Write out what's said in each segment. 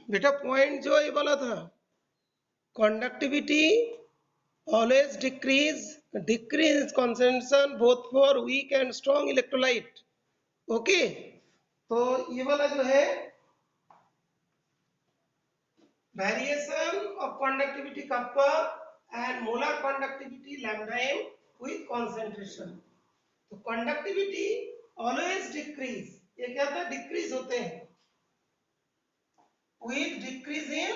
बेटा पॉइंट जो ये बोला था, conductivity always decrease concentration both for weak and strong electrolyte. Okay, तो ये वाला जो है variation of conductivity kappa and molar conductivity lambda m with concentration. तो conductivity always decrease, ये क्या था, डिक्रीज होते हैं with decrease in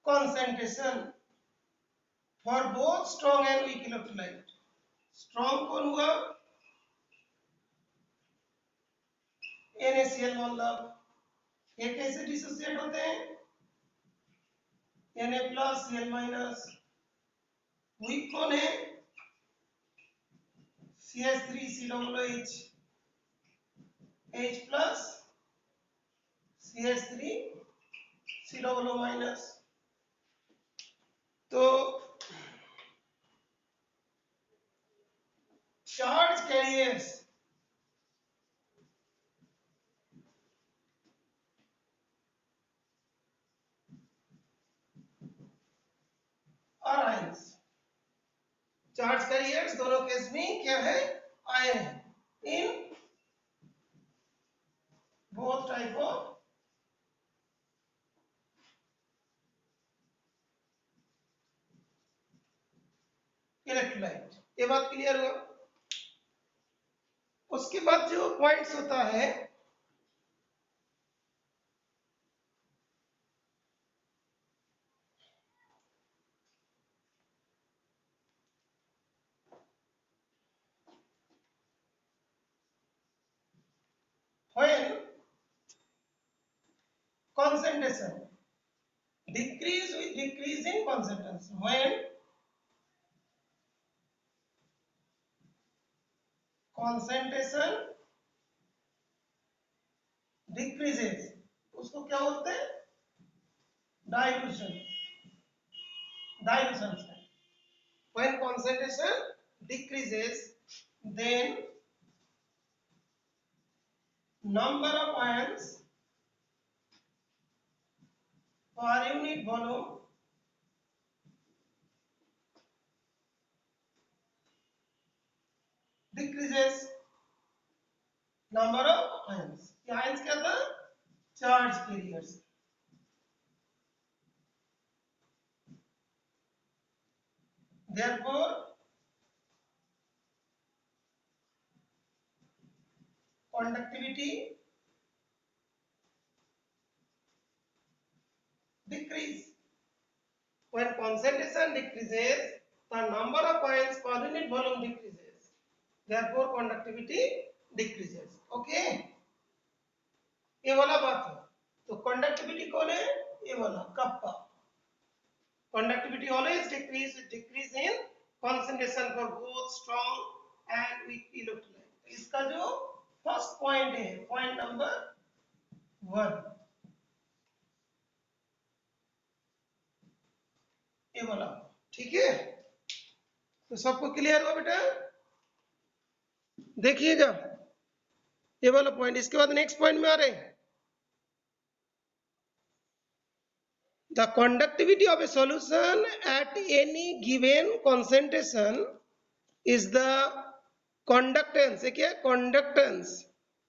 concentration for both strong and weak electrolyte. strong कौन हुआ, NaCl मतलब, ये कैसे डिसोसिएट होते हैं, Na plus Cl minus, weak कौन है, CH3COOH, H plus CH3COO minus. तो चार्ज कैरियर्स और आयंस, चार्ज कैरियर्स दोनों केस में क्या है, आयन है in both type of electrolyte. ये बात क्लियर हुआ। उसके बाद जो पॉइंट्स होता है, when concentration decrease with decrease in concentration, when concentration decreases, उसको क्या बोलते हैं, डाइल्यूशन, डाइल्यूशन से। when concentration decreases, then number of ions per unit volume decreases, number of ions, ये ions क्या था, charge carriers. therefore conductivity decrease, when concentration decreases, the number of ions per unit volume decreases, therefore conductivity decreases. Okay, ये वाला बात है। तो conductivity कौन है, ये वाला kappa. Conductivity always decrease in concentration for both strong and weak electrolyte। इसका जो फर्स्ट पॉइंट है, पॉइंट नंबर 1, ये वाला, ठीक है। तो सबको क्लियर हुआ बेटा, देखिएगा ये वाला पॉइंट। इसके बाद नेक्स्ट पॉइंट में आ रहे हैं, the conductivity of a solution at any given concentration is the conductance, क्या, conductance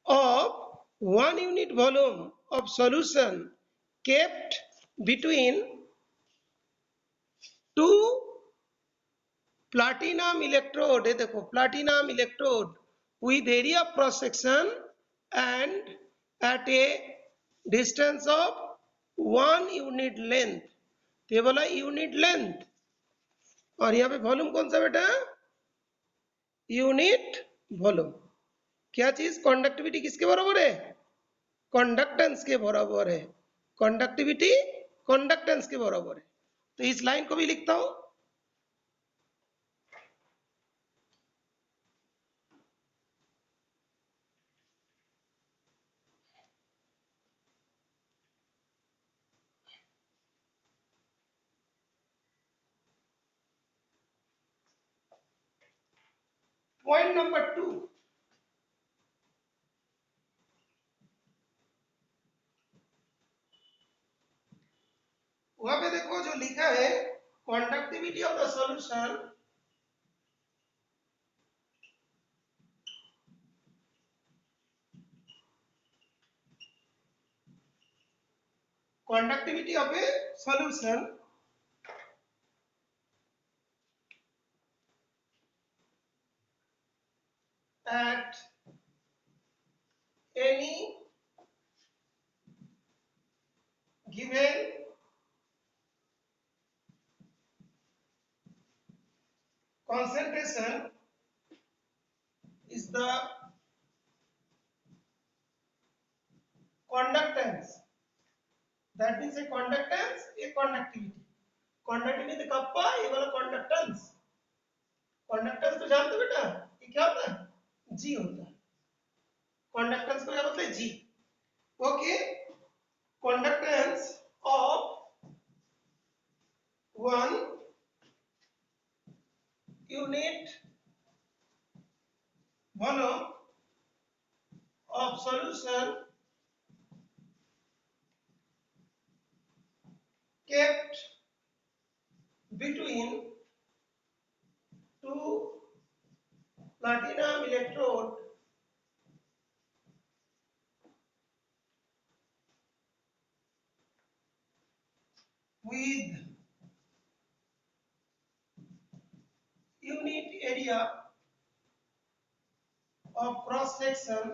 of 1 unit volume of solution kept between two platinum electrode, देखो platinum electrode with area of cross section and at a distance of 1 unit length। ये बोला unit length, और यहाँ पे volume कौन सा बेटा, यूनिट वॉल्यूम। क्या चीज, कंडक्टिविटी किसके बराबर है, कंडक्टेंस के बराबर है। कंडक्टिविटी कंडक्टेंस के बराबर है। तो इस लाइन को भी लिखता हूं, पॉइंट नंबर 2, लिखा है conductivity of the solution conductivity of a solution at any given concentration is the conductance. That means a conductance, a conductivity. Conductivity kappa ये वाला conductance. Conductance तो जानते हो बेटा? ये क्या होता है? G होता है. Conductance को क्या बोलते हैं? G. Okay. Conductance of one unit volume of solution kept between two platinum electrode with unit area of cross section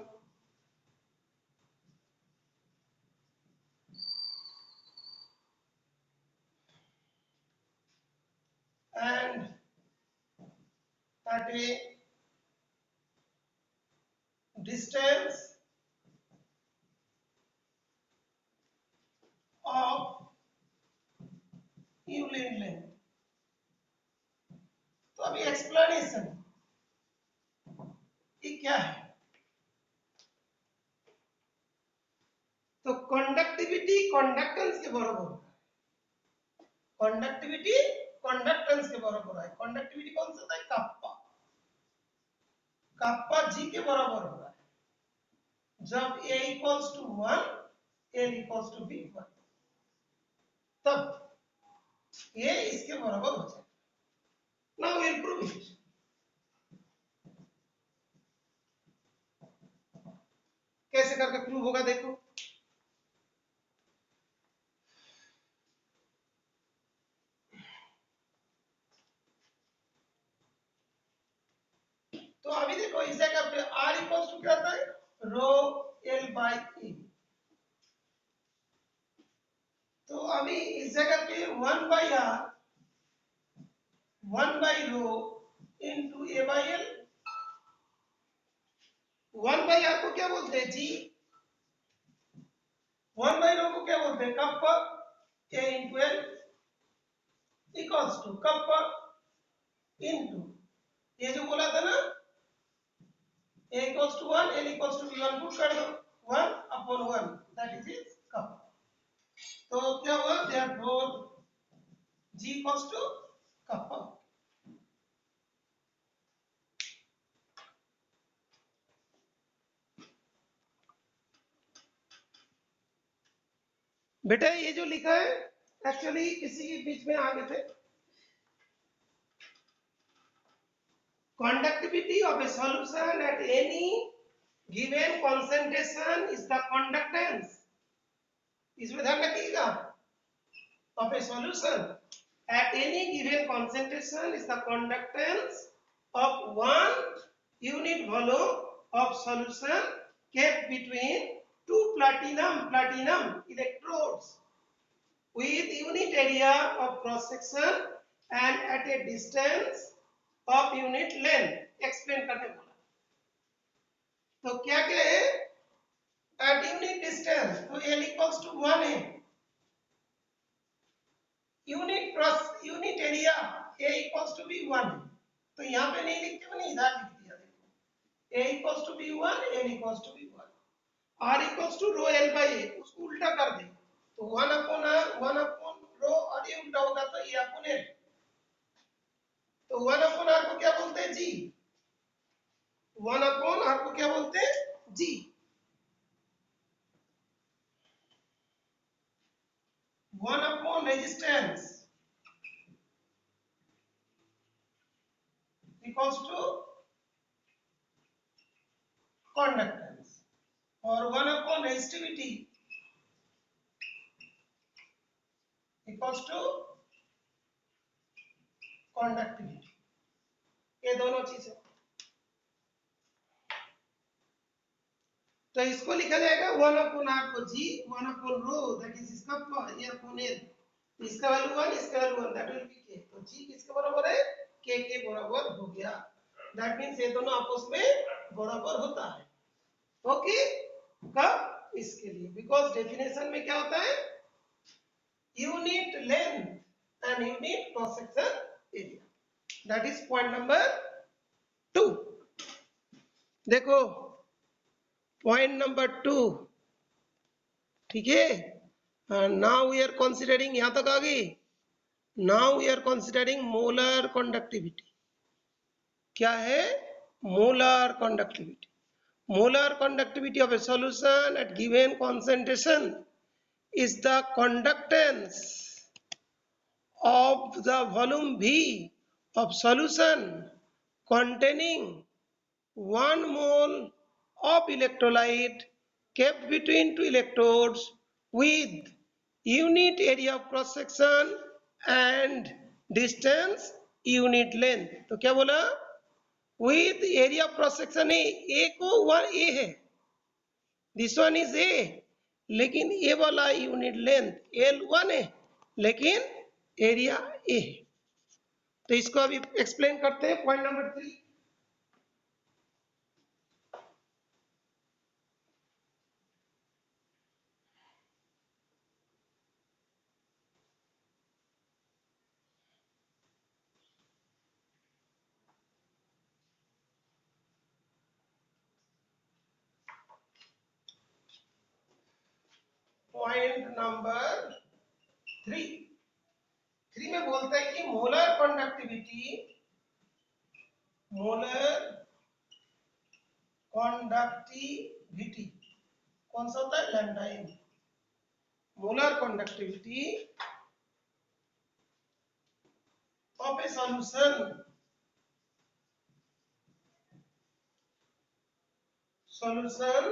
and at a distance of unit length. तो अभी एक्सप्लेनेशन ये क्या है? तो कंडक्टिविटी कंडक्टेंस के बराबर होता है. कंडक्टिविटी कंडक्टेंस के बराबर है. कंडक्टिविटी कौन सा होता है? कप्पा. कप्पा जी के बराबर होता है जब a equals to 1 l equals to b 1 तब ये इसके बराबर हो जाएगा. Now we'll prove it. कैसे करके प्रूव होगा देखो. तो अभी देखो इस जगह पे r इक्वल्स टू क्या होता है? रो l बाई e. तो अभी इस जगह पे 1 by r 1 by rho into a by l. 1 by r को क्या बोलते हैं? जी. 1 बाई रो को क्या बोलते हैं? Kappa. a into l equals to kappa into ये जो बोला था ना a equals to 1 l equals to b1 put कर दो 1 upon 1 that is its kappa. तो क्या हुआ? therefore g equals to kappa. बेटा ये जो लिखा है एक्चुअली किसी के बीच में आगे थे. Conductivity of a solution at any given concentration is the conductance. इसमें ध्यान रखिएगा. Of a solution at any given concentration is the conductance of one unit volume of solution kept between two platinum electrodes with unit area of cross section and at a distance of unit length. Explain करने बोला. तो क्या क्या है? at unit distance तो l equals to 1 है. unit area a equals to b 1 है. तो यहाँ पे नहीं लिखते मैंने इधर लिख दिया. देखो a equals to b 1 l equals to b 1 r equals to row l by a. उसको उल्टा कर दे तो 1 upon r 1 upon रो और ये उल्टा होगा तो a upon l. तो 1 upon r को क्या बोलते हैं? जी. 1 upon r को क्या बोलते हैं? जी. 1 upon resistance upon resistivity equals to conductivity. ये दोनों चीजें, तो इसको लिखा जाएगा 1 अपॉन आर को जी, 1 अपॉन रो दैट इज इसका ये अपॉन एल, इसका वैल्यू 1, इसका वैल्यू 1, दैट विल बी के। तो जी किसके बराबर है? के बराबर हो गया। दैट मींस ये दोनों आपस में बराबर होता है। ओके, कब? इसके लिए, बिकॉज डेफिनेशन में क्या होता है? Unit length and unit cross section area, that is point number 2। देखो पॉइंट नंबर 2, ठीक है। नाउ वी आर कंसीडरिंग, यहां तक आ गई। Now we are considering molar conductivity. क्या है? Molar conductivity. Molar conductivity of a solution at given concentration is the conductance of the volume V of solution containing 1 mole of electrolyte kept between two electrodes with unit area of cross section and distance unit length। तो क्या बोला? with area of cross section ए को 1 ए है, this one is a, लेकिन ए वाला unit length L1 है, लेकिन area A है। तो इसको अभी एक्सप्लेन करते हैं, पॉइंट नंबर 3। पॉइंट नंबर 3 में बोलता है कि मोलर कंडक्टिविटी कौन सा होता है? Lambda N. Molar conductivity of a solution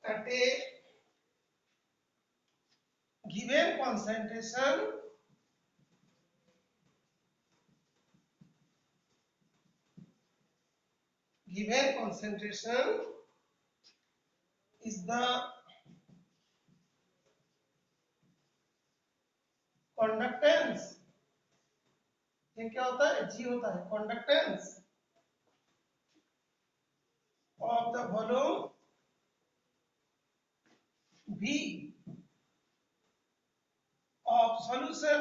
at a given concentration is the conductance। ये क्या होता है? जी होता है। conductance of the volume V of solution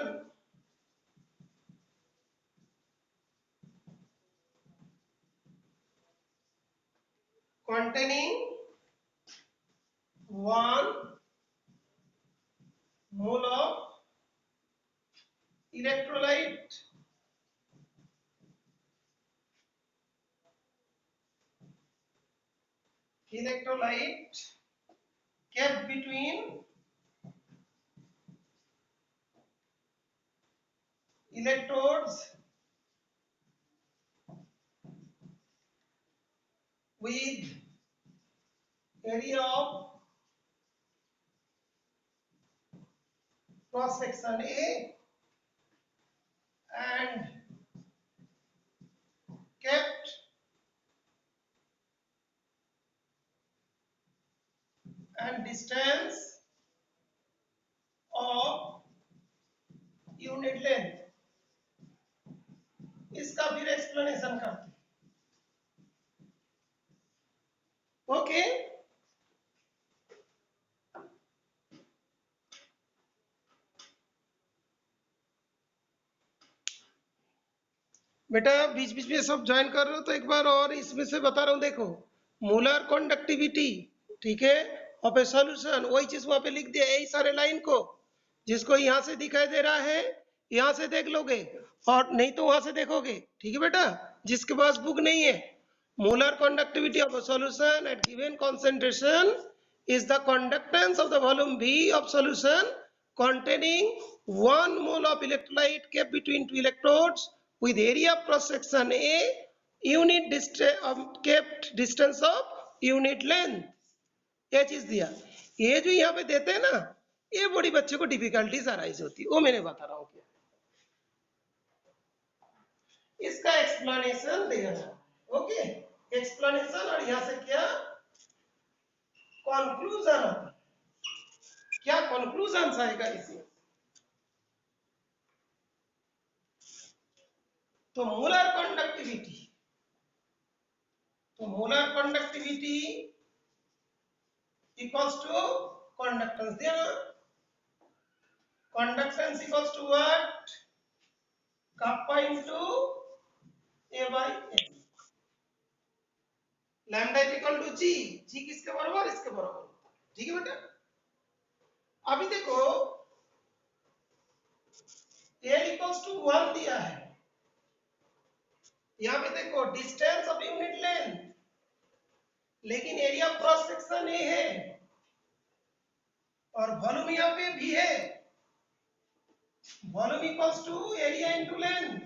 containing 1 mole of electrolyte kept between electrodes with area of cross section A and kept and distance of unit length। इसका फिर explanation करते हैं। ओके, बेटा बीच बीच में सब ज्वाइन कर रहे हो तो एक बार और इसमें से बता रहा हूं। देखो मोलर कंडक्टिविटी, ठीक है, ऑफ ए सॉल्यूशन, वही चीज वहां पे लिख दिया, यही सारे लाइन को, जिसको यहां से दिखाई दे रहा है यहां से देख लोगे और नहीं तो वहां से देखोगे, ठीक है बेटा, जिसके पास बुक नहीं है। Molar conductivity of a solution at given concentration is the conductance of the volume V of solution containing 1 mole of electrolyte kept between two electrodes with area of cross section A, unit kept distance of unit length। ये चीज दिया। ये जो यहाँ पे देते हैं ना, ये बड़ी बच्चे को डिफिकल्टीज अराइज होती है, वो मैंने बता रहा हूँ क्या। इसका एक्सप्लेनेशन देना, ओके, एक्सप्लेनेशन, और यहाँ से क्या कंक्लूजन आता है, क्या कंक्लूजन आएगा इसमें। तो मोलर कंडक्टिविटी, तो molar conductivity equals to conductance, देना conductance equals to what, kappa into A by N, lambda equal to G, G किसके बराबर, इसके बराबर, ठीक है बेटा। अभी देखो एल इक्वल्स टू 1 दिया है, यहाँ पे देखो डिस्टेंस ऑफ यूनिट लेंथ, लेकिन एरिया क्रॉस सेक्शन ए है और वॉल्यूम यहाँ पे भी है, volume equals to area into length,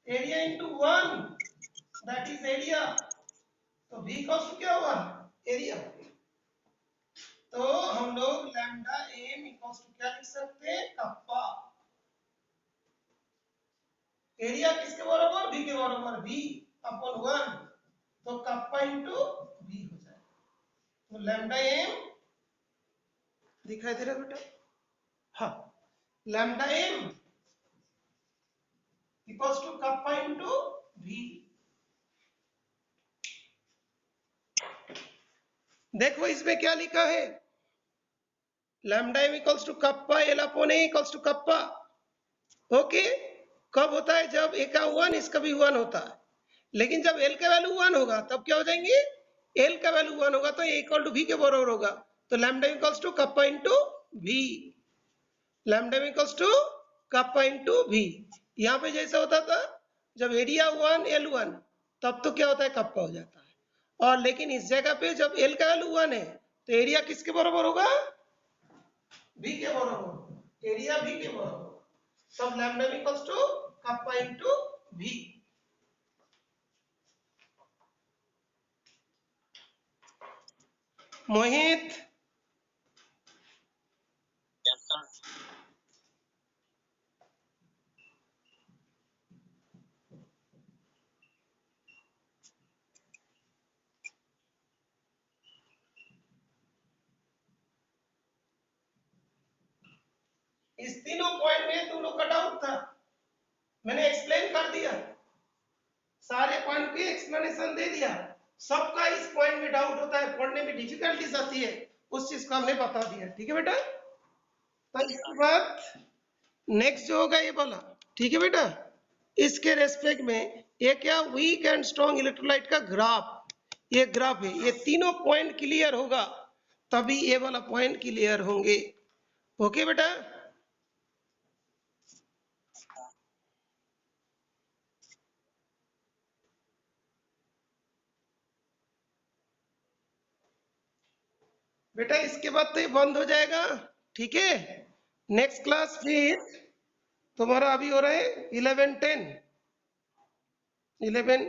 area into 1 that is area, तो v इक्वल्स टू क्या हुआ, एरिया। तो हम लोग लैम्डा एम इक्वल्स टू क्या लिख सकते हैं, कप्पा, एरिया किसके बराबर, v के बराबर, v अपॉन 1, तो कप्पा इनटू v हो जाएगा। तो लैम्डा एम दिखाई दे रहा बेटा, हाँ, lambda M equals to kappa into v। देखो इसमें क्या लिखा है, lambda M equals to kappa L upon A equals to kappa, okay. कब होता है, जब ए का 1 इसका भी 1 होता है, लेकिन जब एल का वैल्यू 1 होगा तब क्या हो जाएंगे, एल का वैल्यू 1 होगा तो ए इक्वल टू वी के बराबर होगा, तो lambda equals to kappa into V, lambda equals to kappa into V. यहाँ पे जैसा होता था जब एरिया 1 एल 1 तब तो क्या होता है, कप्पा हो जाता है, और लेकिन इस जगह पे जब एल का वैल्यू 1 है तो एरिया किसके बराबर होगा, v के बराबर, एरिया v के बराबर, तब lambda equals to kappa into v। Mohit, इस तीनों पॉइंट में तुम लोग का डाउट था, मैंने एक्सप्लेन कर दिया, सारे पॉइंट की एक्सप्लेनेशन दे दिया, सबका इस पॉइंट में डाउट होता है, पढ़ने में डिफिकल्टीज आती है, उस चीज को हमने बता दिया, ठीक है बेटा। तो इसके बाद नेक्स्ट जो होगा ये बोला, ठीक है बेटा, इसके रेस्पेक्ट में ये क्या, वीक एंड स्ट्रॉन्ग इलेक्ट्रोलाइट का ग्राफ, ये ग्राफ है, ये तीनों पॉइंट क्लियर होगा तभी ये वाला पॉइंट क्लियर होंगे, ओके बेटा। बेटा इसके बाद तो ये बंद हो जाएगा, ठीक है। नेक्स्ट क्लास फिर तुम्हारा अभी हो रहा है 11 10 11